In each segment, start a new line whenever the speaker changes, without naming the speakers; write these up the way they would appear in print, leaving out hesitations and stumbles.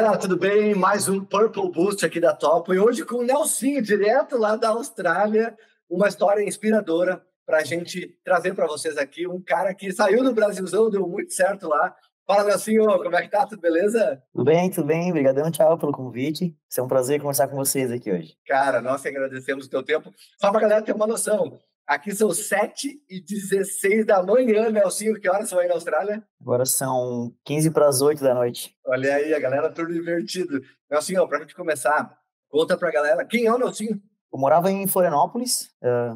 galera, tudo bem? Mais um Purple Boost aqui da Topo e hoje com o Nelsinho, direto lá da Austrália, uma história inspiradora para a gente trazer para vocês aqui, um cara que saiu do Brasilzão, deu muito certo lá. Fala, Nelsinho, como é que tá? Tudo beleza?
Tudo bem, obrigadão, tchau pelo convite. É um prazer conversar com vocês aqui hoje.
Cara, nós que agradecemos o teu tempo. Só para a galera ter uma noção, aqui são 7h16 da manhã, Nelsinho, que horas são aí na Austrália?
Agora são 15 para as 8 da noite.
Olha aí, a galera tudo divertido. Nelsinho, para a gente começar, conta para a galera quem é o Nelsinho.
Eu morava em Florianópolis,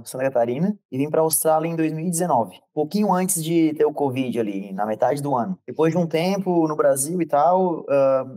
Santa Catarina, e vim para a Austrália em 2019, pouquinho antes de ter o Covid ali, na metade do ano. Depois de um tempo no Brasil e tal,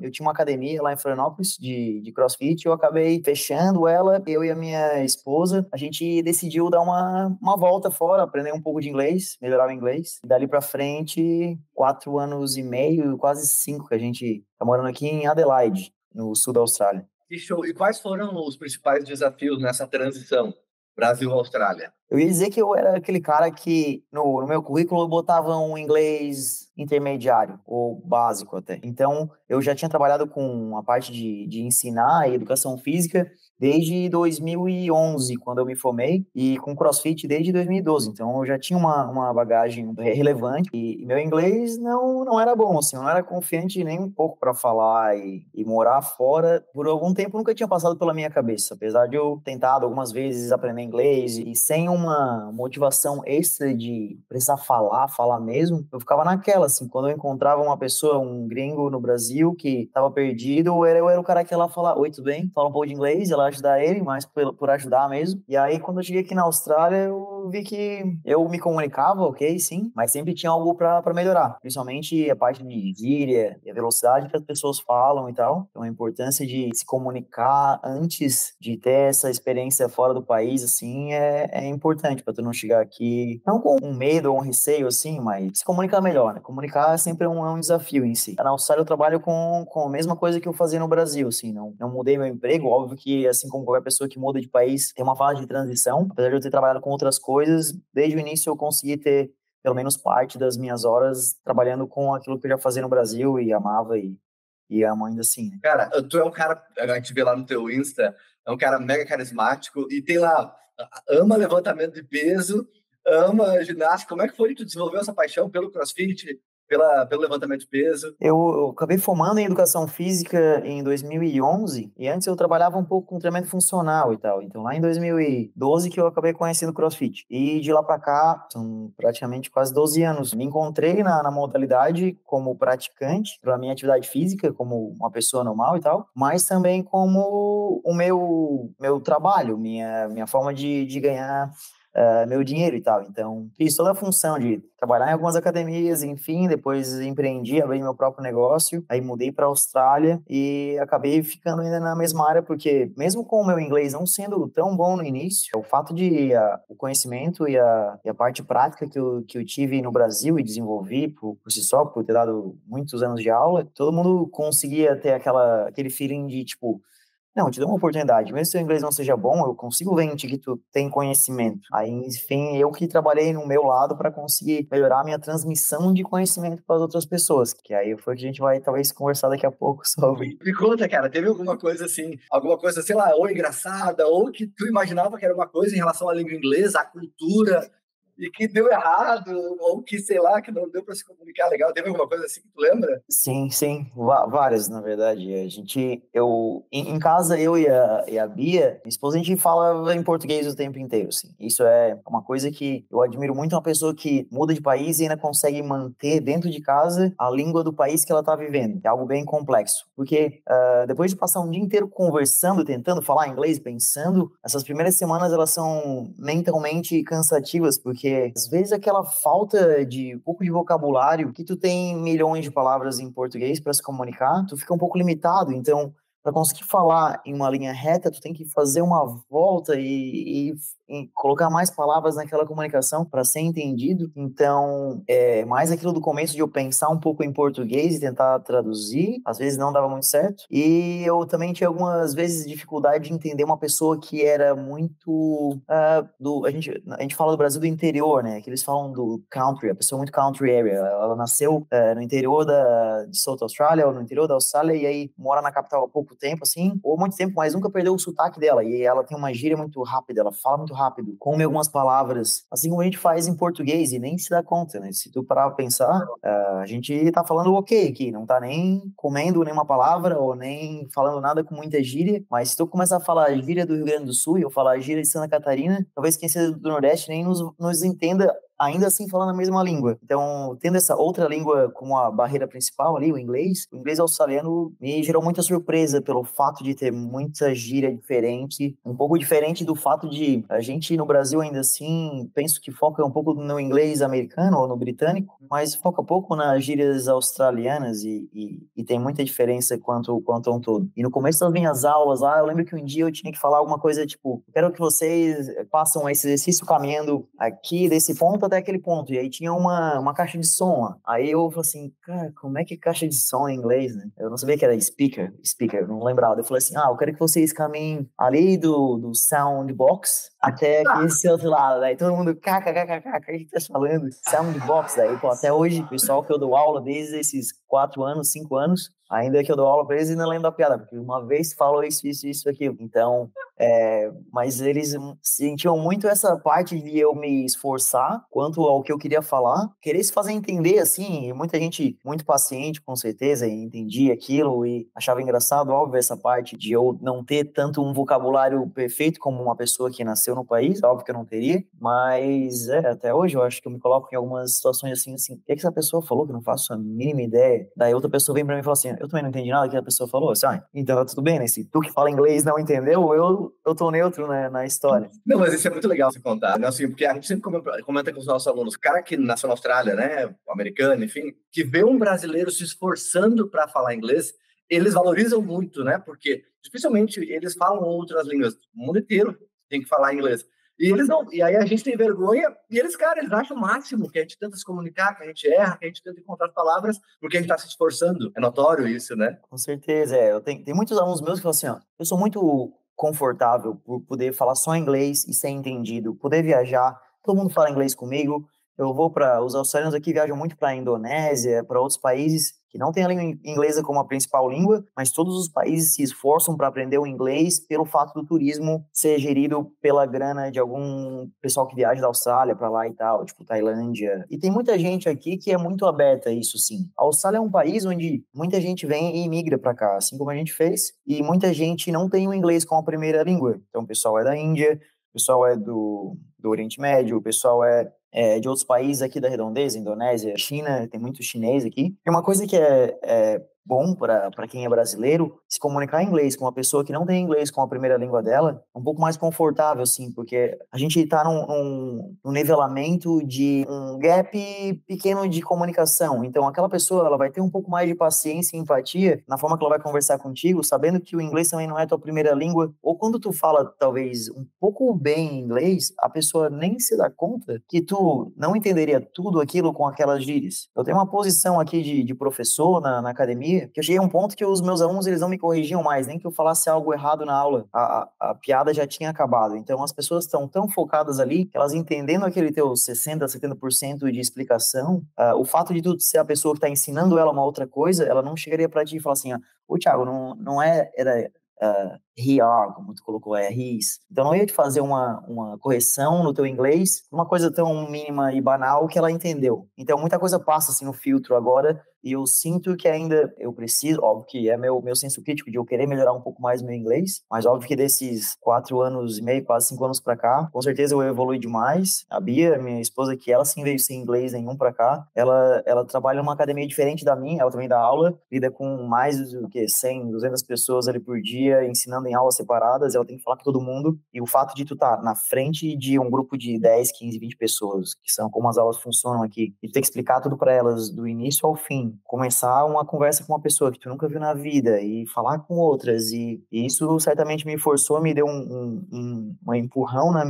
eu tinha uma academia lá em Florianópolis de CrossFit, eu acabei fechando ela, eu e a minha esposa, a gente decidiu dar uma volta fora, aprender um pouco de inglês, melhorar o inglês. E dali para frente, 4 anos e meio, quase 5, que a gente tá morando aqui em Adelaide, no sul da Austrália.
Que show! E quais foram os principais desafios nessa transição Brasil-Austrália?
Eu ia dizer que eu era aquele cara que no meu currículo eu botava um inglês intermediário, ou básico até. Então, eu já tinha trabalhado com a parte de ensinar e educação física desde 2011, quando eu me formei, e com CrossFit desde 2012. Então, eu já tinha uma bagagem relevante e meu inglês não era bom, assim, eu não era confiante nem um pouco para falar e morar fora. Por algum tempo, nunca tinha passado pela minha cabeça, apesar de eu tentado algumas vezes aprender inglês e sem uma motivação extra de precisar falar mesmo, eu ficava naquela, assim, quando eu encontrava uma pessoa, um gringo no Brasil que estava perdido, eu era o cara que ia lá falar, oi, tudo bem? Fala um pouco de inglês, ia lá ajudar ele, mas por ajudar mesmo. E aí, quando eu cheguei aqui na Austrália, eu vi que eu me comunicava, ok, sim, mas sempre tinha algo para melhorar, principalmente a parte de gíria e a velocidade que as pessoas falam e tal. Então, a importância de se comunicar antes de ter essa experiência fora do país, assim, é importante para tu não chegar aqui, não com um medo ou um receio, assim, mas se comunicar melhor, né? Comunicar sempre é um desafio em si. Na Austrália eu trabalho com a mesma coisa que eu fazia no Brasil, assim, não mudei meu emprego, óbvio que, assim como qualquer pessoa que muda de país, tem uma fase de transição, apesar de eu ter trabalhado com outras coisas, desde o início eu consegui ter pelo menos parte das minhas horas trabalhando com aquilo que eu já fazia no Brasil e amava e amo ainda assim, né?
Cara, tu é um cara, a gente vê lá no teu Insta, é um cara mega carismático e tem lá, ama levantamento de peso, ama ginástica. Como é que foi que tu desenvolveu essa paixão pelo CrossFit, pelo levantamento de peso?
Eu acabei formando em educação física em 2011 e antes eu trabalhava um pouco com treinamento funcional e tal. Então lá em 2012 que eu acabei conhecendo o CrossFit. E de lá para cá, são praticamente quase 12 anos. Me encontrei na modalidade como praticante para minha atividade física, como uma pessoa normal e tal, mas também como o meu trabalho, minha forma de ganhar meu dinheiro e tal. Então, fiz toda a função de trabalhar em algumas academias, enfim, depois empreendi, abri meu próprio negócio, aí mudei para a Austrália e acabei ficando ainda na mesma área, porque mesmo com o meu inglês não sendo tão bom no início, o fato de o conhecimento e a parte prática que eu tive no Brasil e desenvolvi por si só, por ter dado muitos anos de aula, todo mundo conseguia ter aquele feeling de, tipo, não, te dou uma oportunidade. Mesmo se o inglês não seja bom, eu consigo ver em ti que tu tem conhecimento. Aí, enfim, eu que trabalhei no meu lado para conseguir melhorar a minha transmissão de conhecimento para as outras pessoas. Que aí foi o que a gente vai talvez conversar daqui a pouco sobre.
Me conta, cara, teve alguma coisa, sei lá, ou engraçada, ou que tu imaginava que era uma coisa em relação à língua inglesa, à cultura, e que deu errado, ou que, sei lá, que não deu para se comunicar legal. Teve alguma coisa assim que tu lembra?
Sim, sim, várias, na verdade. Em casa, eu e a Bia, minha esposa, a gente fala em português o tempo inteiro, assim. Isso é uma coisa que eu admiro muito, uma pessoa que muda de país e ainda consegue manter dentro de casa a língua do país que ela tá vivendo. É algo bem complexo, porque depois de passar um dia inteiro conversando, tentando falar inglês, pensando, essas primeiras semanas elas são mentalmente cansativas, porque às vezes aquela falta de um pouco de vocabulário, que tu tem milhões de palavras em português para se comunicar, tu fica um pouco limitado. Então, para conseguir falar em uma linha reta, tu tem que fazer uma volta e colocar mais palavras naquela comunicação para ser entendido. Então, mais aquilo do começo de eu pensar um pouco em português e tentar traduzir, às vezes não dava muito certo. E eu também tinha algumas vezes dificuldade de entender uma pessoa que era muito a gente fala do Brasil do interior, né? Que eles falam do country, a pessoa muito country area. Ela nasceu no interior de South Australia ou no interior da Austrália e aí mora na capital há pouco tempo, assim, ou muito tempo, mas nunca perdeu o sotaque dela. E ela tem uma gíria muito rápida, ela fala muito rápido, come algumas palavras, assim como a gente faz em português e nem se dá conta, né? Se tu parar pra pensar, a gente tá falando ok aqui, não tá nem comendo nenhuma palavra ou nem falando nada com muita gíria, mas se tu começar a falar a gíria do Rio Grande do Sul e eu falar a gíria de Santa Catarina, talvez quem seja do Nordeste nem nos entenda ainda assim falando a mesma língua. Então, tendo essa outra língua como a barreira principal ali, o inglês australiano me gerou muita surpresa pelo fato de ter muita gíria diferente, um pouco diferente do fato de a gente no Brasil ainda assim, penso que foca um pouco no inglês americano ou no britânico, mas foca pouco nas gírias australianas e tem muita diferença quanto a um todo. E no começo das minhas aulas lá, eu lembro que um dia eu tinha que falar alguma coisa tipo, quero que vocês façam esse exercício caminhando aqui desse ponto até aquele ponto. E aí tinha uma caixa de som lá. Aí eu falei assim, cara, como é que é caixa de som em inglês, né? Eu não sabia que era speaker, eu não lembrava. Eu falei assim, eu quero que vocês caminhem ali do soundbox até aqui esse outro lado. Daí todo mundo, kkkk, o que tá falando? Soundbox. Daí, pô, até hoje, o pessoal que eu dou aula desde esses 4 anos, 5 anos, ainda que eu dou aula pra eles, ainda lembro da piada, porque uma vez falou isso, aquilo. Então, mas eles sentiam muito essa parte de eu me esforçar quanto ao que eu queria falar, querer se fazer entender, assim, e muita gente muito paciente, com certeza, e entendia aquilo e achava engraçado, óbvio, essa parte de eu não ter tanto um vocabulário perfeito como uma pessoa que nasceu no país, óbvio que eu não teria, mas até hoje eu acho que eu me coloco em algumas situações assim, o que essa pessoa falou que eu não faço a mínima ideia? Daí outra pessoa vem pra mim e fala assim, eu também não entendi nada que a pessoa falou, assim, então tá tudo bem, né? Se tu que fala inglês não entendeu, eu tô neutro, né, na história.
Não, mas isso é muito legal você contar, né? Assim, porque a gente sempre comenta com os nossos alunos, cara que nasceu na Austrália, né, americano, enfim, que vê um brasileiro se esforçando para falar inglês, eles valorizam muito, né? Porque dificilmente eles falam outras línguas, o mundo inteiro tem que falar inglês. E eles não, e aí a gente tem vergonha, e eles, cara, eles acham o máximo que a gente tenta se comunicar, que a gente erra, que a gente tenta encontrar palavras, porque a gente está se esforçando. É notório isso, né?
Com certeza, tem muitos alunos meus que falam assim, eu sou muito confortável por poder falar só inglês e ser entendido, poder viajar, todo mundo fala inglês comigo, eu vou para, os australianos aqui viajam muito para a Indonésia, para outros países que não têm a língua inglesa como a principal língua, mas todos os países se esforçam para aprender o inglês pelo fato do turismo ser gerido pela grana de algum pessoal que viaja da Austrália para lá e tal, tipo Tailândia. E tem muita gente aqui que é muito aberta a isso, sim. A Austrália é um país onde muita gente vem e migra para cá, assim como a gente fez, e muita gente não tem o inglês como a primeira língua. Então o pessoal é da Índia, o pessoal é do Oriente Médio, o pessoal de outros países aqui da redondeza, Indonésia, China, tem muito chinês aqui. E uma coisa que é bom para quem é brasileiro, se comunicar em inglês com uma pessoa que não tem inglês como a primeira língua dela, é um pouco mais confortável, assim, porque a gente está num nivelamento de um gap pequeno de comunicação. Então, aquela pessoa, ela vai ter um pouco mais de paciência e empatia na forma que ela vai conversar contigo, sabendo que o inglês também não é a tua primeira língua, ou quando tu fala, talvez, um pouco bem inglês, a pessoa nem se dá conta que tu não entenderia tudo aquilo com aquelas gírias. Eu tenho uma posição aqui de professor na academia, que eu cheguei a um ponto que os meus alunos, eles não me corrigiam mais, nem que eu falasse algo errado na aula, a piada já tinha acabado. Então, as pessoas estão tão focadas ali, que elas entendendo aquele teu 60%, 70% de explicação, o fato de tu ser a pessoa que está ensinando ela uma outra coisa, ela não chegaria para ti e falar assim, ô Thiago, não era he are, como tu colocou, é his. Então não ia te fazer uma correção no teu inglês, uma coisa tão mínima e banal que ela entendeu. Então muita coisa passa assim no filtro agora, e eu sinto que ainda eu preciso, óbvio que é meu senso crítico de eu querer melhorar um pouco mais meu inglês, mas óbvio que desses 4 anos e meio, quase 5 anos pra cá, com certeza eu evolui demais. A Bia, minha esposa, que ela sim veio sem inglês nenhum pra cá, ela trabalha numa academia diferente da minha, ela também dá aula, lida com mais do que 100, 200 pessoas ali por dia, ensinando ensinando em aulas separadas, ela tem que falar com todo mundo, e o fato de tu estar na frente de um grupo de 10, 15, 20 pessoas, que são como as aulas funcionam aqui, e tu tem que explicar tudo para elas do início ao fim, começar uma conversa com uma pessoa que tu nunca viu na vida, e falar com outras, e isso certamente me forçou, me deu um empurrão no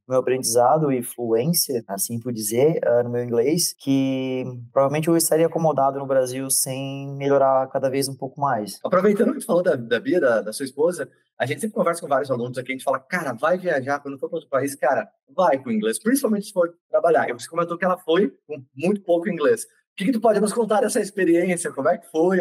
meu aprendizado e fluência, assim por dizer, no meu inglês, que provavelmente eu estaria acomodado no Brasil sem melhorar cada vez um pouco mais.
Aproveitando que tu falou da Bia, da sua esposa, a gente sempre conversa com vários alunos aqui, a gente fala, cara, vai viajar, quando for para outro país, cara, vai com inglês, principalmente se for trabalhar. E você comentou que ela foi com muito pouco inglês. O que tu pode nos contar dessa experiência? Como é que foi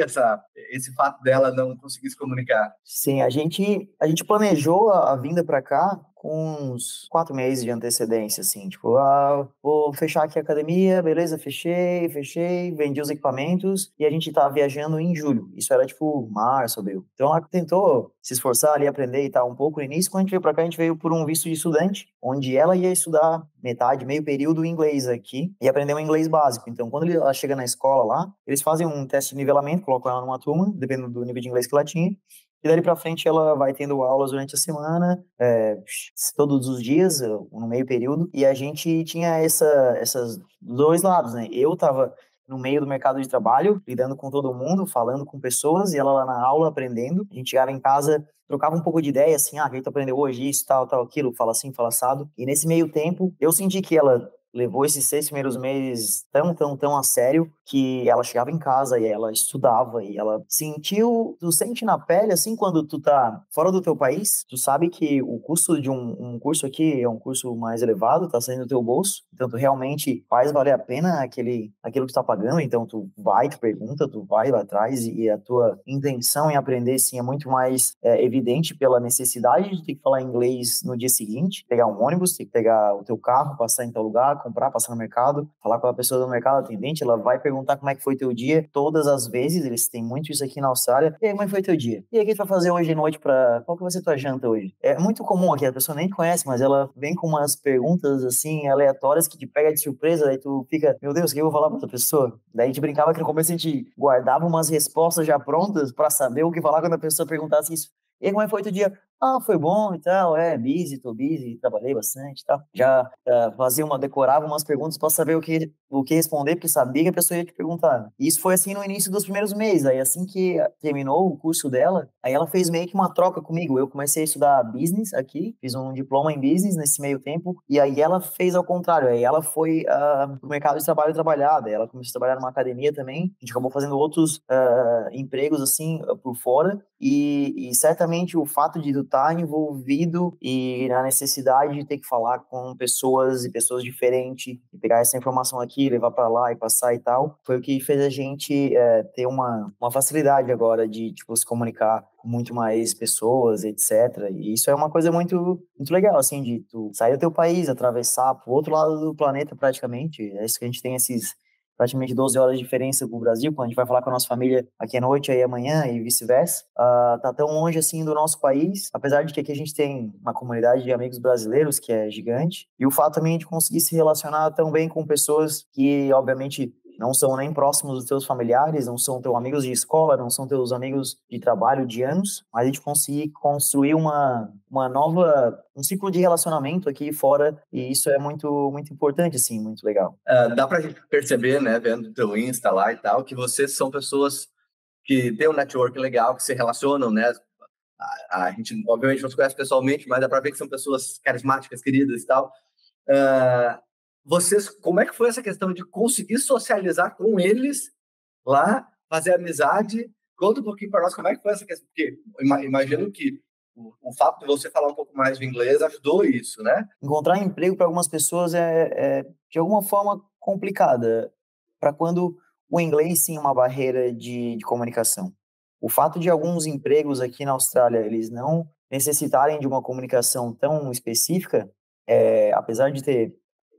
esse fato dela não conseguir se comunicar?
Sim, a gente planejou a vinda para cá com uns 4 meses de antecedência, assim, tipo, vou fechar aqui a academia, beleza, fechei, vendi os equipamentos e a gente tá viajando em julho. Isso era, tipo, março, abril. Então, ela tentou se esforçar ali, aprender e tal um pouco no início. Quando a gente veio pra cá, a gente veio por um visto de estudante, onde ela ia estudar metade, meio período em inglês aqui e aprender um inglês básico. Então, quando ela chega na escola lá, eles fazem um teste de nivelamento, colocam ela numa turma, dependendo do nível de inglês que ela tinha, e dali pra frente ela vai tendo aulas durante a semana, todos os dias, no meio período, e a gente tinha essas dois lados, né? Eu tava no meio do mercado de trabalho, lidando com todo mundo, falando com pessoas, e ela lá na aula aprendendo. A gente chegava em casa, trocava um pouco de ideia, assim, o que tu aprendeu hoje, isso, tal, tal, aquilo, fala assim, fala assado. E nesse meio tempo, eu senti que ela levou esses 6 primeiros meses tão a sério que ela chegava em casa e ela estudava e ela tu sente na pele, assim, quando tu tá fora do teu país, tu sabe que o custo de um curso aqui é um curso mais elevado, tá saindo do teu bolso, então tu realmente faz valer a pena aquilo que tu tá pagando, então tu vai, tu pergunta, tu vai lá atrás e a tua intenção em aprender, sim, é muito mais evidente pela necessidade de ter que falar inglês no dia seguinte, pegar um ônibus, ter que pegar o teu carro, passar em tal lugar, comprar, passar no mercado, falar com a pessoa do mercado atendente, ela vai perguntar como é que foi teu dia, todas as vezes, eles têm muito isso aqui na Austrália, e aí, como é que foi teu dia? E aí, o que tu vai fazer hoje de noite qual que vai ser tua janta hoje? É muito comum aqui, a pessoa nem te conhece, mas ela vem com umas perguntas, assim, aleatórias que te pega de surpresa, aí tu fica, meu Deus, o que eu vou falar pra outra pessoa? Daí a gente brincava que no começo a gente guardava umas respostas já prontas pra saber o que falar quando a pessoa perguntasse isso. E aí, como é que foi teu dia? Foi bom e tal, tô busy, trabalhei bastante e tal. Já decorava umas perguntas para saber o que responder, porque sabia que a pessoa ia te perguntar. E isso foi assim no início dos primeiros meses. Aí assim que terminou o curso dela, aí ela fez meio que uma troca comigo. Eu comecei a estudar business aqui, fiz um diploma em business nesse meio tempo, e aí ela fez ao contrário. Aí ela foi pro mercado de trabalho trabalhar. Daí ela começou a trabalhar numa academia também. A gente acabou fazendo outros empregos assim por fora. E certamente o fato de tu estar envolvido e na necessidade de ter que falar com pessoas e pessoas diferentes, e pegar essa informação aqui, levar para lá e passar e tal, foi o que fez a gente ter uma facilidade agora de tipo, se comunicar com muito mais pessoas, etc. E isso é uma coisa muito, muito legal, assim, de tu sair do teu país, atravessar para o outro lado do planeta praticamente. É isso que a gente tem esses praticamente 12 horas de diferença com o Brasil, quando a gente vai falar com a nossa família aqui à noite, aí amanhã e vice-versa. Tá tão longe assim do nosso país, apesar de que aqui a gente tem uma comunidade de amigos brasileiros que é gigante, e o fato também de conseguir se relacionar tão bem com pessoas que, obviamente, não são nem próximos dos teus familiares, não são teus amigos de escola, não são teus amigos de trabalho de anos, mas a gente conseguir construir um ciclo de relacionamento aqui fora, e isso é muito, muito importante, assim, muito legal.
Dá pra gente perceber, né, vendo o teu Insta lá e tal, que vocês são pessoas que têm um network legal, que se relacionam, né? A gente, obviamente, não se conhece pessoalmente, mas dá pra ver que são pessoas carismáticas, queridas e tal. Como é que foi essa questão de conseguir socializar com eles lá, fazer amizade? Conta um pouquinho para nós como é que foi essa questão, porque imagino que o fato de você falar um pouco mais de inglês ajudou isso, né?
Encontrar emprego para algumas pessoas é de alguma forma complicada, para quando o inglês sim é uma barreira de comunicação. O fato de alguns empregos aqui na Austrália eles não necessitarem de uma comunicação tão específica, apesar de ter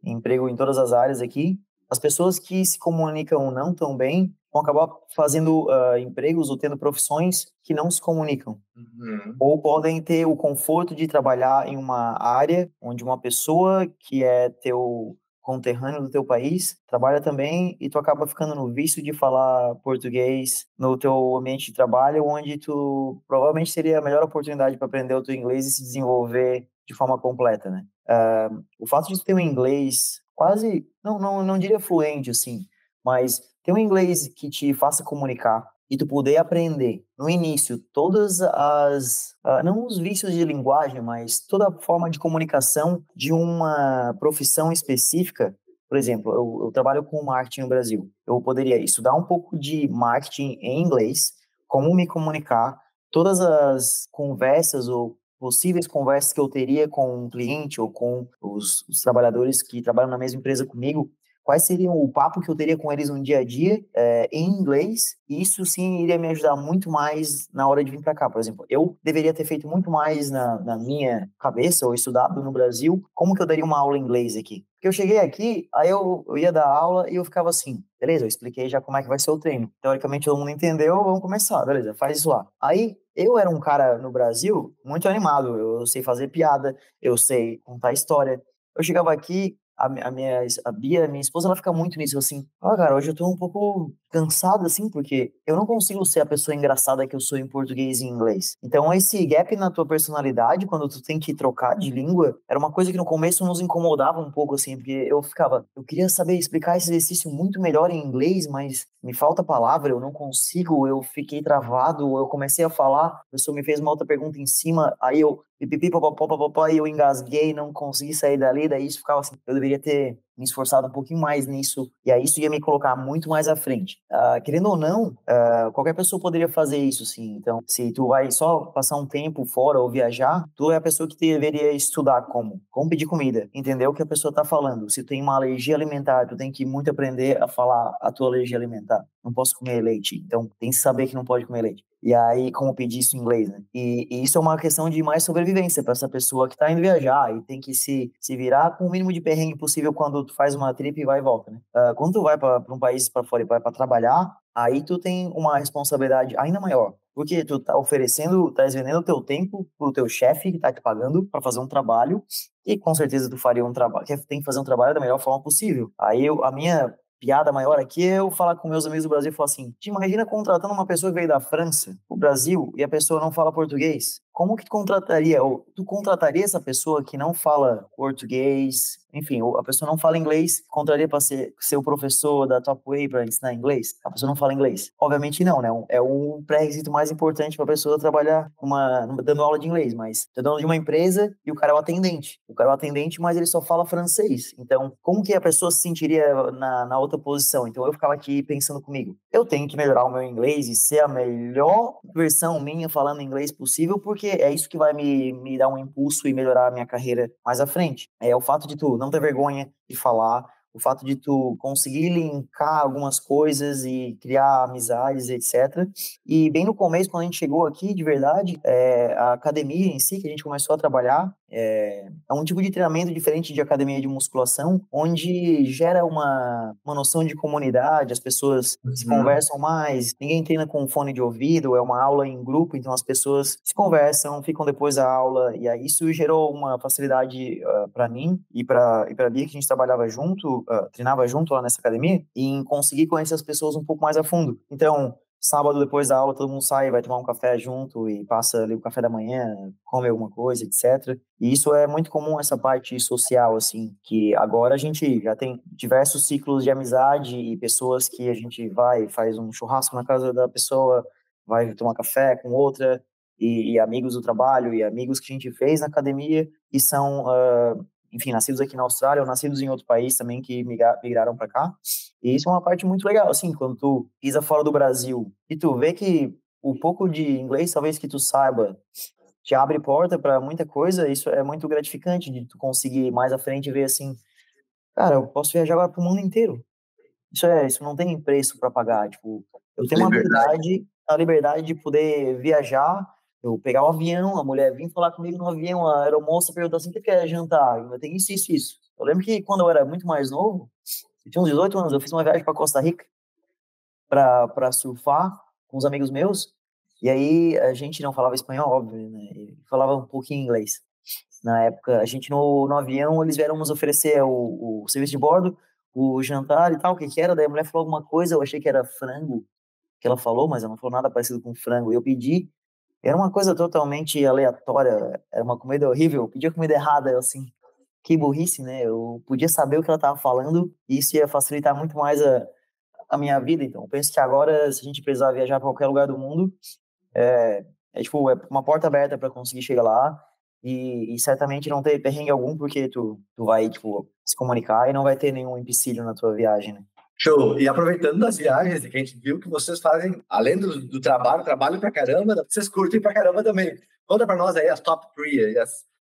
emprego em todas as áreas aqui, as pessoas que se comunicam não tão bem vão acabar fazendo empregos ou tendo profissões que não se comunicam.
Uhum.
Ou podem ter o conforto de trabalhar em uma área onde uma pessoa que é teu conterrâneo do teu país, trabalha também e tu acaba ficando no vício de falar português no teu ambiente de trabalho, onde tu provavelmente seria a melhor oportunidade para aprender o teu inglês e se desenvolver de forma completa, né? O fato de tu ter um inglês quase, não diria fluente, assim, mas ter um inglês que te faça comunicar e tu poder aprender no início todas não os vícios de linguagem, mas toda a forma de comunicação de uma profissão específica. Por exemplo, eu trabalho com marketing no Brasil. Eu poderia estudar um pouco de marketing em inglês, como me comunicar, todas as conversas ou possíveis conversas que eu teria com um cliente ou com os trabalhadores que trabalham na mesma empresa comigo, quais seriam o papo que eu teria com eles no dia a dia em inglês, e isso sim iria me ajudar muito mais na hora de vir para cá. Por exemplo, eu deveria ter feito muito mais na minha cabeça, ou estudado no Brasil, como que eu daria uma aula em inglês aqui. Porque eu cheguei aqui, aí eu ia dar aula e eu ficava assim, beleza, eu expliquei já como é que vai ser o treino. Teoricamente todo mundo entendeu, vamos começar, beleza, faz isso lá. Aí eu era um cara no Brasil muito animado, eu sei fazer piada, eu sei contar história. Eu chegava aqui, a Bia, minha esposa, ela fica muito nisso, assim, cara, hoje eu tô um pouco cansado, assim, porque eu não consigo ser a pessoa engraçada que eu sou em português e em inglês. Então, esse gap na tua personalidade, quando tu tem que trocar de língua, era uma coisa que no começo nos incomodava um pouco, assim, porque eu queria saber explicar esse exercício muito melhor em inglês, mas me falta palavra, eu não consigo, eu fiquei travado, eu comecei a falar, a pessoa me fez uma outra pergunta em cima, aí eu pipipi, papapá, e eu engasguei, não consegui sair dali, daí isso ficava assim, eu deveria ter me esforçado um pouquinho mais nisso, e aí isso ia me colocar muito mais à frente. Querendo ou não, qualquer pessoa poderia fazer isso, sim. Então, se tu vai só passar um tempo fora ou viajar, tu é a pessoa que deveria estudar como pedir comida, entender o que a pessoa está falando. Se tu tem uma alergia alimentar, tu tem que muito aprender a falar a tua alergia alimentar. Não posso comer leite, então tem que saber que não pode comer leite. E aí, como pedir isso em inglês, né? E isso é uma questão de mais sobrevivência para essa pessoa que está indo viajar e tem que se virar com o mínimo de perrengue possível quando tu faz uma trip e vai e volta, né? Quando tu vai para um país para fora e vai para trabalhar, aí tu tem uma responsabilidade ainda maior. Porque tu tá oferecendo, tá vendendo o teu tempo pro teu chefe que tá te pagando para fazer um trabalho e com certeza tu faria um trabalho, que tem que fazer um trabalho da melhor forma possível. A minha piada maior aqui é eu falar com meus amigos do Brasil e falar assim: te imagina contratando uma pessoa que veio da França, o Brasil, e a pessoa não fala português? Como que tu contrataria? Ou tu contrataria essa pessoa que não fala português, enfim, ou a pessoa não fala inglês, contrataria para ser o professor da Top Way para ensinar inglês? A pessoa não fala inglês? Obviamente não, né? É um pré-requisito mais importante para a pessoa trabalhar dando aula de inglês, mas tô dando de uma empresa e o cara é o atendente. O cara é o atendente, mas ele só fala francês. Então, como que a pessoa se sentiria na outra posição? Então, eu ficava aqui pensando comigo, eu tenho que melhorar o meu inglês e ser a melhor versão minha falando inglês possível, porque é isso que vai me dar um impulso e melhorar a minha carreira mais à frente. É o fato de tu não ter vergonha de falar, o fato de tu conseguir linkar algumas coisas e criar amizades, etc. E bem no começo, quando a gente chegou aqui, de verdade, a academia em si, que a gente começou a trabalhar, é um tipo de treinamento diferente de academia de musculação, onde gera uma noção de comunidade, as pessoas se conversam mais, ninguém treina com fone de ouvido, é uma aula em grupo, então as pessoas se conversam, ficam depois da aula, e aí isso gerou uma facilidade para mim e para a Bia, que a gente trabalhava junto, treinava junto lá nessa academia, em conseguir conhecer as pessoas um pouco mais a fundo. Então, sábado, depois da aula, todo mundo sai, vai tomar um café junto e passa ali o café da manhã, come alguma coisa, etc. E isso é muito comum, essa parte social, assim, que agora a gente já tem diversos ciclos de amizade e pessoas que a gente vai, faz um churrasco na casa da pessoa, vai tomar café com outra, e amigos do trabalho, e amigos que a gente fez na academia, e são, enfim, nascidos aqui na Austrália ou nascidos em outro país também que migraram para cá. E isso é uma parte muito legal, assim, quando tu pisa fora do Brasil e tu vê que o pouco de inglês, talvez que tu saiba, te abre porta para muita coisa, isso é muito gratificante de tu conseguir mais à frente ver assim, cara, eu posso viajar agora pro mundo inteiro. Isso não tem preço para pagar, tipo, eu tenho uma
Liberdade.
habilidade, a liberdade de poder viajar, eu pegar o avião, a mulher vir falar comigo no avião, a aeromoça perguntar assim, o que quer jantar? Eu tenho isso, isso, isso. Eu lembro que quando eu era muito mais novo, eu tinha uns 18 anos, eu fiz uma viagem para Costa Rica para surfar com os amigos meus, e aí a gente não falava espanhol, óbvio, né? E falava um pouquinho inglês. Na época, a gente no avião, eles vieram nos oferecer o serviço de bordo, o jantar e tal, o que que era, daí a mulher falou alguma coisa, eu achei que era frango, que ela falou, mas ela não falou nada parecido com frango, e eu pedi, era uma coisa totalmente aleatória, era uma comida horrível, eu pedi a comida errada, eu assim, que burrice, né? Eu podia saber o que ela estava falando e isso ia facilitar muito mais a minha vida. Então, eu penso que agora, se a gente precisar viajar para qualquer lugar do mundo, tipo, é uma porta aberta para conseguir chegar lá e certamente não ter perrengue algum, porque tu vai, tipo, se comunicar e não vai ter nenhum empecilho na tua viagem, né?
Show! E aproveitando das viagens, que a gente viu que vocês fazem, além do trabalho, trabalho pra caramba, vocês curtem pra caramba também. Conta pra nós aí as top 3,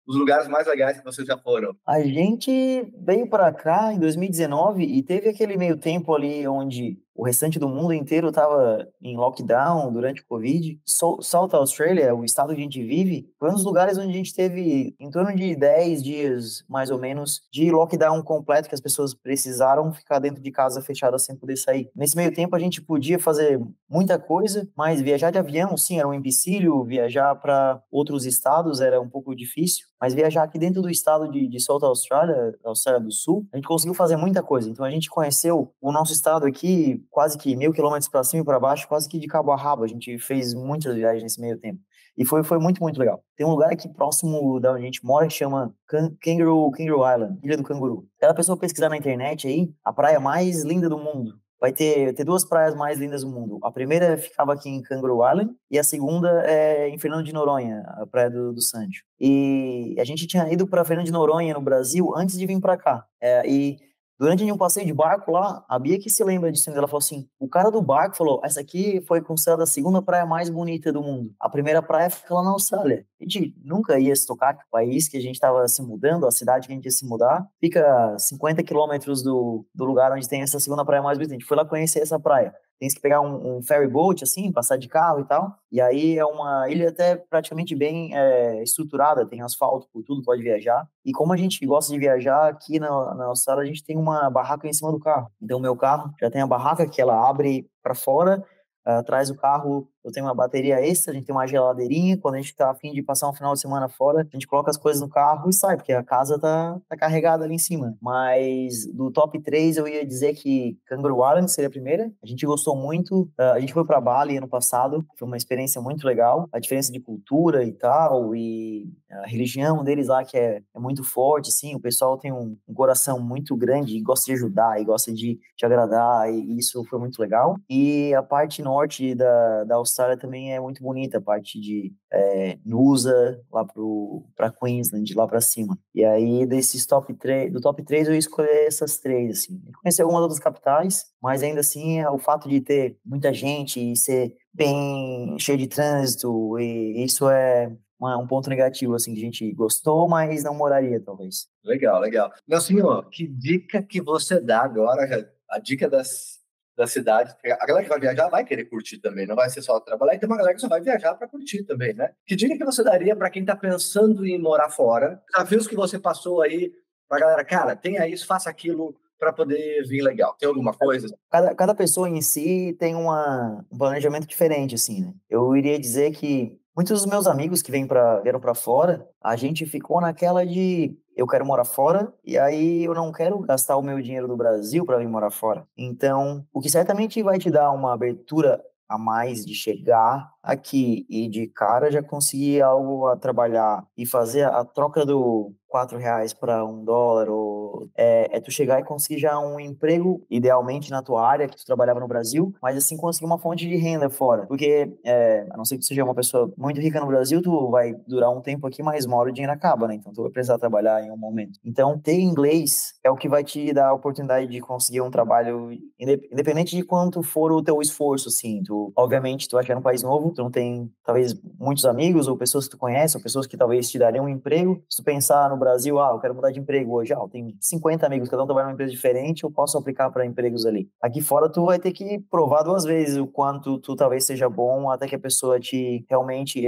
os lugares mais legais que vocês já foram.
A gente veio para cá em 2019 e teve aquele meio tempo ali onde o restante do mundo inteiro estava em lockdown durante o Covid. South Australia, o estado que a gente vive, foi um dos lugares onde a gente teve em torno de 10 dias, mais ou menos, de lockdown completo, que as pessoas precisaram ficar dentro de casa fechada sem poder sair. Nesse meio tempo a gente podia fazer muita coisa, mas viajar de avião, sim, era um empecilho, viajar para outros estados era um pouco difícil. Mas viajar aqui dentro do estado de South Australia, Austrália do Sul, a gente conseguiu fazer muita coisa. Então a gente conheceu o nosso estado aqui quase que 1.000 quilômetros para cima e para baixo, quase que de cabo a rabo. A gente fez muitas viagens nesse meio tempo. E foi muito, muito legal. Tem um lugar aqui próximo da onde a gente mora que chama Kangaroo Island, Ilha do Canguru. Cada pessoa pesquisar na internet aí, a praia mais linda do mundo. Vai ter duas praias mais lindas do mundo. A primeira ficava aqui em Kangaroo Island e a segunda é em Fernando de Noronha, a praia do Sancho. E a gente tinha ido para Fernando de Noronha, no Brasil, antes de vir para cá. E durante um passeio de barco lá, a Bia que se lembra disso, ainda, ela falou assim, o cara do barco falou, essa aqui foi considerada a segunda praia mais bonita do mundo. A primeira praia fica lá na Austrália. A gente nunca ia se tocar que o país que a gente estava se mudando, a cidade que a gente ia se mudar, fica 50 quilômetros do lugar onde tem essa segunda praia mais bonita. A gente foi lá conhecer essa praia. Tem que pegar um ferry boat, assim, passar de carro e tal. E aí é uma ilha até praticamente bem estruturada, tem asfalto por tudo, pode viajar. E como a gente gosta de viajar aqui na Austrália, a gente tem uma barraca em cima do carro. Então, o meu carro já tem a barraca que ela abre para fora, atrás do carro eu tenho uma bateria extra, a gente tem uma geladeirinha, quando a gente tá a fim de passar um final de semana fora, a gente coloca as coisas no carro e sai, porque a casa tá carregada ali em cima. Mas do top 3 eu ia dizer que Kangaroo Island seria a primeira, a gente gostou muito, a gente foi para Bali ano passado, foi uma experiência muito legal, a diferença de cultura e tal, e a religião deles lá que é muito forte, assim, o pessoal tem um coração muito grande e gosta de ajudar, e gosta de te agradar, e isso foi muito legal. E a parte norte da Austrália também é muito bonita, a parte de Noosa, lá pra Queensland, lá pra cima. E aí, desses top 3, do top 3 eu escolhi essas três, assim. Eu conheci algumas outras capitais, mas ainda assim, o fato de ter muita gente e ser bem cheio de trânsito, e isso é um ponto negativo, assim, que a gente gostou, mas não moraria, talvez.
Legal, legal. Nelsinho, que dica que você dá agora? A dica da cidade. A galera que vai viajar vai querer curtir também, não vai ser só trabalhar. E tem uma galera que só vai viajar para curtir também, né? Que dica que você daria para quem está pensando em morar fora? Desafios que você passou aí para a galera, cara, tenha isso, faça aquilo para poder vir legal. Tem alguma coisa?
Cada pessoa em si tem um planejamento diferente, assim, né? Eu iria dizer que muitos dos meus amigos que vieram para fora, a gente ficou naquela de eu quero morar fora e aí eu não quero gastar o meu dinheiro do Brasil para vir morar fora. Então, o que certamente vai te dar uma abertura a mais de chegar aqui e de cara já conseguir algo a trabalhar e fazer a troca do R$ 4 para $1, ou tu chegar e conseguir já um emprego, idealmente na tua área que tu trabalhava no Brasil, mas assim conseguir uma fonte de renda fora, porque a não ser que tu seja uma pessoa muito rica no Brasil, tu vai durar um tempo aqui, mas uma hora o dinheiro acaba, né? Então tu vai precisar trabalhar em um momento. Então ter inglês é o que vai te dar a oportunidade de conseguir um trabalho, independente de quanto for o teu esforço, assim. Obviamente, tu vai chegar num país novo, tu não tem, talvez, muitos amigos ou pessoas que tu conhece, ou pessoas que talvez te dariam um emprego. Se tu pensar no Brasil, eu quero mudar de emprego hoje, eu tenho 50 amigos, cada um trabalha numa empresa diferente, eu posso aplicar para empregos ali. Aqui fora, tu vai ter que provar duas vezes o quanto tu talvez seja bom, até que a pessoa te realmente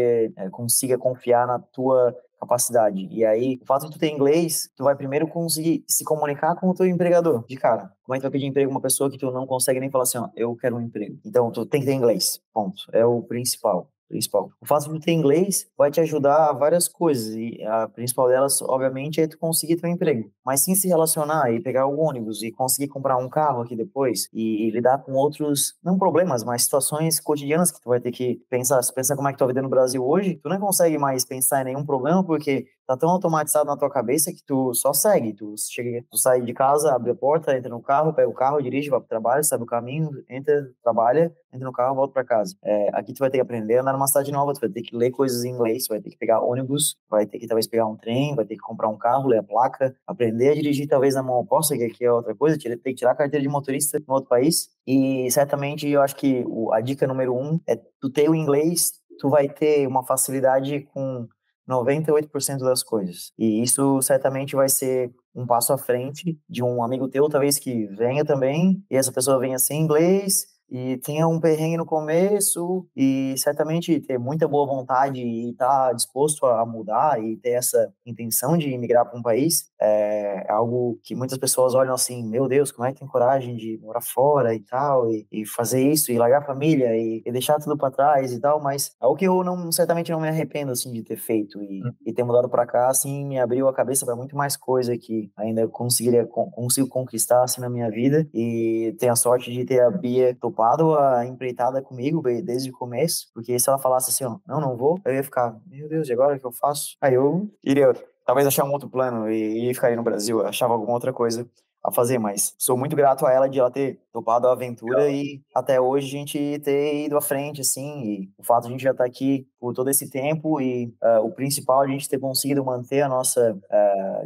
consiga confiar na tua capacidade. E aí, o fato de tu ter inglês, tu vai primeiro conseguir se comunicar com o teu empregador, de cara. Como é que tu vai pedir emprego uma pessoa que tu não consegue nem falar assim, eu quero um emprego? Então, tu tem que ter inglês, ponto. É o principal. principal. O fato de ter inglês vai te ajudar a várias coisas, e a principal delas, obviamente, é tu conseguir ter um emprego. Mas sim se relacionar e pegar o ônibus e conseguir comprar um carro aqui depois e lidar com outros, não problemas, mas situações cotidianas que tu vai ter que pensar. Se pensar como é que tua vida no Brasil hoje, tu não consegue mais pensar em nenhum problema porque tá tão automatizado na tua cabeça que tu só segue. Tu chega, tu sai de casa, abre a porta, entra no carro, pega o carro, dirige, vai pro trabalho, sabe o caminho, entra, trabalha, entra no carro, volta para casa. Aqui tu vai ter que aprender a andar numa cidade nova, tu vai ter que ler coisas em inglês, tu vai ter que pegar ônibus, vai ter que talvez pegar um trem, vai ter que comprar um carro, ler a placa, aprender a dirigir talvez na mão oposta, que aqui é outra coisa, ter que tirar a carteira de motorista no outro país. E certamente eu acho que a dica número um é tu ter o inglês, tu vai ter uma facilidade com 98% das coisas. E isso certamente vai ser um passo à frente de um amigo teu, talvez que venha também, e essa pessoa venha sem inglês, e tenha um perrengue no começo, e certamente ter muita boa vontade e estar disposto a mudar e ter essa intenção de migrar para um país, é algo que muitas pessoas olham assim, meu Deus, como é que tem coragem de morar fora e tal, e fazer isso, e largar a família, e deixar tudo para trás e tal, mas é o que eu não, certamente não me arrependo, assim, de ter feito, e ter mudado para cá, assim, me abriu a cabeça para muito mais coisa que ainda consigo conquistar, assim, na minha vida, e tenho a sorte de ter a Bia topado a empreitada comigo desde o começo, porque se ela falasse assim, ó, não vou, eu ia ficar, meu Deus, e agora o que eu faço? Aí eu iria talvez achar um outro plano e ficaria no Brasil, eu achava alguma outra coisa a fazer, mas sou muito grato a ela de ela ter topado a aventura e até hoje a gente ter ido à frente, assim, e o fato de a gente já estar aqui por todo esse tempo e o principal a gente ter conseguido manter a nossa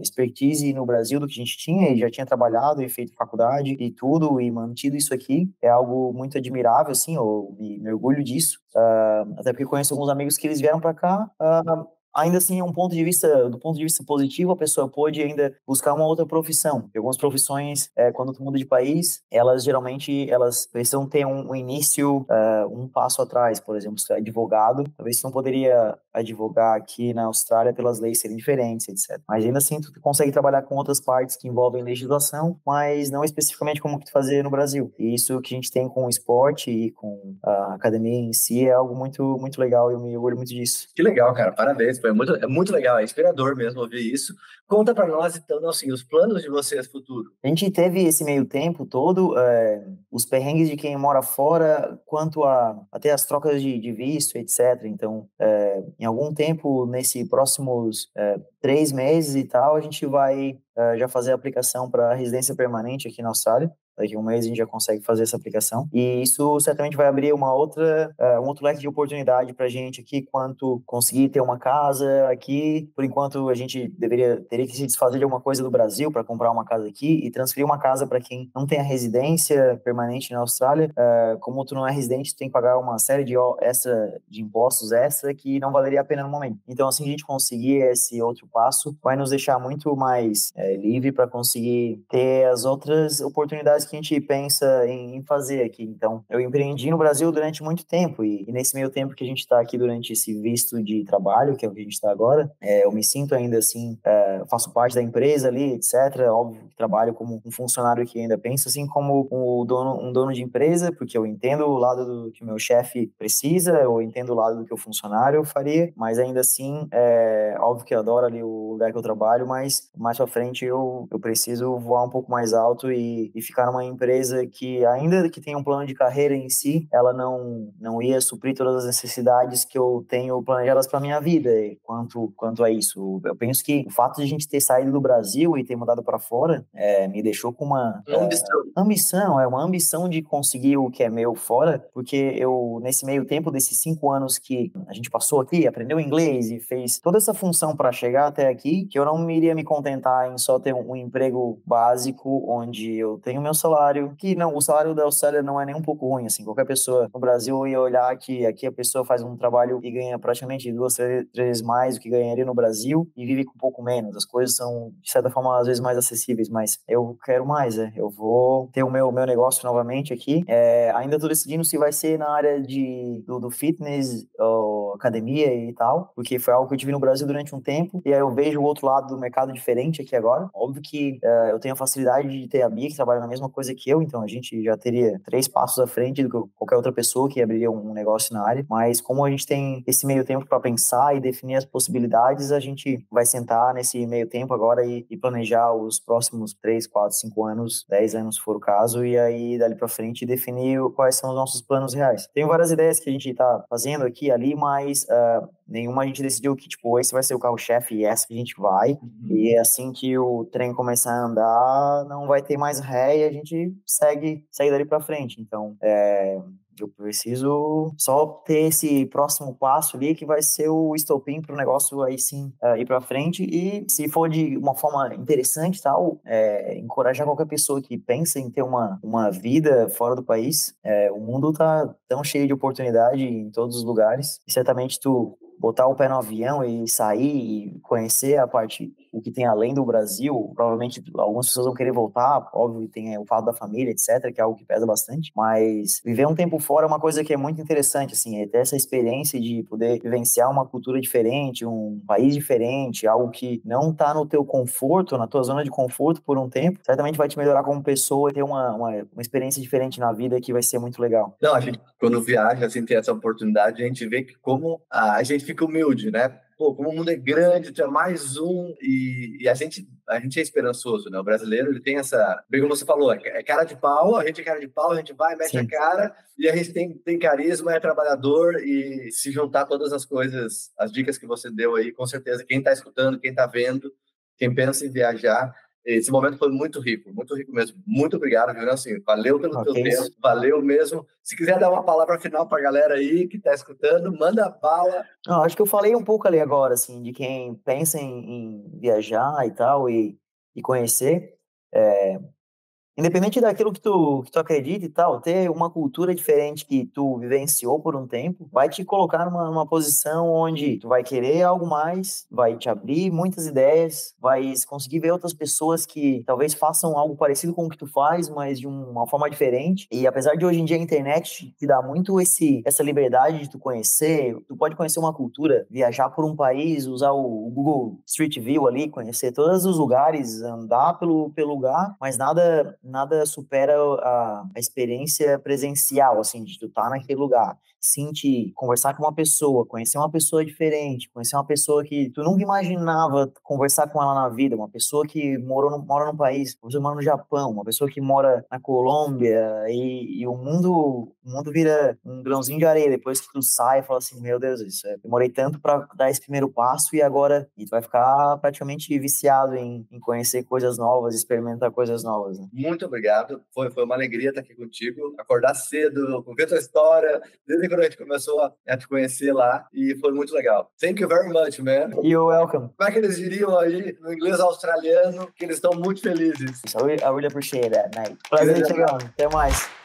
expertise no Brasil do que a gente tinha e já tinha trabalhado e feito faculdade e tudo e mantido isso aqui é algo muito admirável, assim, eu me orgulho disso, até porque conheço alguns amigos que eles vieram para cá, ainda assim, do ponto de vista positivo, a pessoa pode ainda buscar uma outra profissão. Porque algumas profissões, quando tu muda de país, elas geralmente elas precisam ter um início, um passo atrás. Por exemplo, se tu é advogado, talvez tu não poderia advogar aqui na Austrália pelas leis serem diferentes, etc. Mas ainda assim, tu consegue trabalhar com outras partes que envolvem legislação, mas não especificamente como que tu fazia no Brasil. E isso que a gente tem com o esporte e com a academia em si é algo muito, muito legal e eu me orgulho muito disso.
Que legal, cara. Parabéns. É muito legal. É inspirador mesmo ouvir isso. Conta para nós, então, assim, os planos de vocês futuro.
A gente teve esse meio tempo todo, os perrengues de quem mora fora, quanto a até as trocas de visto, etc. Então, em algum tempo, nesse próximos 3 meses e tal, a gente vai já fazer a aplicação para residência permanente aqui na Austrália. Daqui a um mês a gente já consegue fazer essa aplicação. E isso certamente vai abrir um outro leque de oportunidade para a gente aqui, quanto conseguir ter uma casa aqui. Por enquanto, a gente teria que se desfazer de alguma coisa do Brasil para comprar uma casa aqui e transferir uma casa para quem não tem a residência permanente na Austrália. Como tu não é residente, tu tem que pagar uma série de impostos extra que não valeria a pena no momento. Então, assim, a gente conseguir esse outro passo vai nos deixar muito mais livre para conseguir ter as outras oportunidades que a gente pensa em fazer aqui. Então, eu empreendi no Brasil durante muito tempo e nesse meio tempo que a gente está aqui durante esse visto de trabalho, que é o que a gente está agora, eu me sinto ainda assim, faço parte da empresa ali, etc. Óbvio que trabalho como um funcionário que ainda pensa assim como um dono de empresa, porque eu entendo o lado do que o meu chefe precisa, eu entendo o lado do que o funcionário faria, mas ainda assim, óbvio que eu adoro ali o lugar que eu trabalho, mas mais pra frente eu preciso voar um pouco mais alto e ficar numa empresa que, ainda que tenha um plano de carreira em si, ela não ia suprir todas as necessidades que eu tenho planejadas para minha vida. E quanto a isso, eu penso que o fato de a gente ter saído do Brasil e ter mudado para fora me deixou com uma uma ambição de conseguir o que é meu fora, porque eu, nesse meio tempo, desses 5 anos que a gente passou aqui, aprendeu inglês e fez toda essa função para chegar até aqui, que eu não iria me contentar em só ter um emprego básico, onde eu tenho meu salário, que não, o salário da Austrália não é nem um pouco ruim, assim, qualquer pessoa no Brasil ia olhar que aqui a pessoa faz um trabalho e ganha praticamente 2, 3 vezes mais do que ganharia no Brasil e vive com um pouco menos, as coisas são, de certa forma, às vezes mais acessíveis, mas eu quero mais, eu vou ter o meu negócio novamente aqui, ainda tô decidindo se vai ser na área do fitness, ou academia e tal, porque foi algo que eu tive no Brasil durante um tempo, e aí eu vejo o outro lado do mercado diferente aqui agora. Óbvio que eu tenho a facilidade de ter a Bia, que trabalha na mesma coisa que eu, então a gente já teria 3 passos à frente do que qualquer outra pessoa que abriria um negócio na área, mas como a gente tem esse meio tempo para pensar e definir as possibilidades, a gente vai sentar nesse meio tempo agora e planejar os próximos 3, 4, 5 anos, 10 anos se for o caso, e aí dali para frente definir quais são os nossos planos reais. Tem várias ideias que a gente tá fazendo aqui e ali, mas nenhuma a gente decidiu que, tipo, esse vai ser o carro-chefe e essa que a gente vai. E assim que o trem começar a andar, não vai ter mais ré e a gente segue dali para frente. Então, eu preciso só ter esse próximo passo ali que vai ser o estopim para o negócio aí sim ir para frente. E se for de uma forma interessante e tal, encorajar qualquer pessoa que pensa em ter uma vida fora do país. O mundo tá tão cheio de oportunidade em todos os lugares. E certamente tu botar o pé no avião e sair e conhecer o que tem além do Brasil, provavelmente algumas pessoas vão querer voltar, óbvio, tem o fato da família, etc., que é algo que pesa bastante, mas viver um tempo fora é uma coisa que é muito interessante, assim, ter essa experiência de poder vivenciar uma cultura diferente, um país diferente, algo que não tá no teu conforto, na tua zona de conforto por um tempo, certamente vai te melhorar como pessoa e ter uma experiência diferente na vida que vai ser muito legal.
Não, a gente, quando viaja, assim, tem essa oportunidade, a gente vê que como a gente fica humilde, né? Pô, como o mundo é grande, tu é mais um, e a gente é esperançoso, né? O brasileiro, ele tem essa, bem como você falou, é cara de pau, a gente é cara de pau, a gente vai, mete a cara, e a gente tem carisma, é trabalhador, e se juntar todas as coisas, as dicas que você deu aí, com certeza, quem tá escutando, quem tá vendo, quem pensa em viajar, esse momento foi muito rico mesmo. Muito obrigado, viu, assim, valeu pelo teu tempo, valeu mesmo. Se quiser dar uma palavra final para a galera aí que está escutando, manda bala.
Não, acho que eu falei um pouco ali agora, assim, de quem pensa em viajar e tal, e conhecer. Independente daquilo que tu acredita e tal, ter uma cultura diferente que tu vivenciou por um tempo, vai te colocar numa posição onde tu vai querer algo mais, vai te abrir muitas ideias, vai conseguir ver outras pessoas que talvez façam algo parecido com o que tu faz, mas de uma forma diferente. E apesar de hoje em dia a internet te dá muito essa liberdade de tu conhecer, tu pode conhecer uma cultura, viajar por um país, usar o Google Street View ali, conhecer todos os lugares, andar pelo lugar, mas nada supera a experiência presencial, assim, de tu estar naquele lugar, sentir, conversar com uma pessoa, conhecer uma pessoa diferente, conhecer uma pessoa que tu nunca imaginava conversar com ela na vida, uma pessoa que mora num país, uma pessoa que mora no Japão, uma pessoa que mora na Colômbia, e o mundo vira um grãozinho de areia depois que tu sai e fala assim, meu Deus, demorei tanto para dar esse primeiro passo e agora tu vai ficar praticamente viciado em conhecer coisas novas, experimentar coisas novas, né?
Muito obrigado, foi uma alegria estar aqui contigo, acordar cedo, ver tua história, desde quando a gente começou a te conhecer lá, e foi muito legal. Thank you very much, man.
You're welcome.
Como é que eles diriam aí no inglês australiano, que eles estão muito felizes?
I really appreciate that, mate. Prazer te chegando. Até mais.